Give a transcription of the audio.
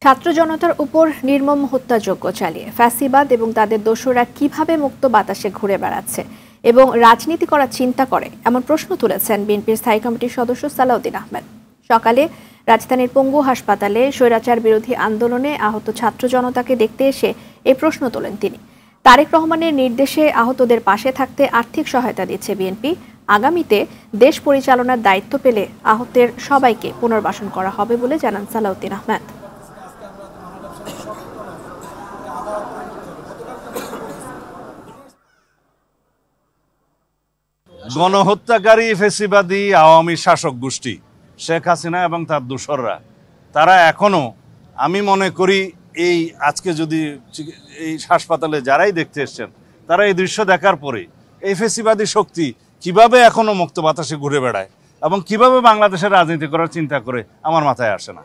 ছাত্র জনতার উপর নির্মম হত্যাযজ্ঞ চালিয়ে ফ্যাসিবাদ এবং তাদের দোসররা কিভাবে মুক্ত বাতাসে ঘুরে বেড়াচ্ছে এবং রাজনীতি করার চিন্তা করে এমন প্রশ্ন তুলেছেন বিএনপির স্থায়ী কমিটির সদস্য সালাউদ্দিন আহমেদ। সকালে রাজধানীর পঙ্গু হাসপাতালে স্বৈরাচার বিরোধী আন্দোলনে আহত ছাত্র জনতাকে দেখতে এসে এই প্রশ্ন তোলেন তিনি। তারেক রহমানের নির্দেশে আহতদের পাশে থাকতে আর্থিক সহায়তা দিচ্ছে বিএনপি। আগামীতে দেশ পরিচালনার দায়িত্ব পেলে আহতের সবাইকে পুনর্বাসন করা হবে বলে জানান সালাউদ্দিন আহমেদ। গণহত্যাকারী ফেসিবাদী আওয়ামী শাসক গোষ্ঠী শেখ হাসিনা এবং তার দোসররা তারা এখনো, আমি মনে করি এই আজকে যদি এই হাসপাতালে যারাই দেখতে এসছেন তারা এই দৃশ্য দেখার পরে এই ফেসিবাদী শক্তি কিভাবে এখনো মুক্ত বাতাসে ঘুরে বেড়ায় এবং কিভাবে বাংলাদেশের রাজনীতি করার চিন্তা করে আমার মাথায় আসে না।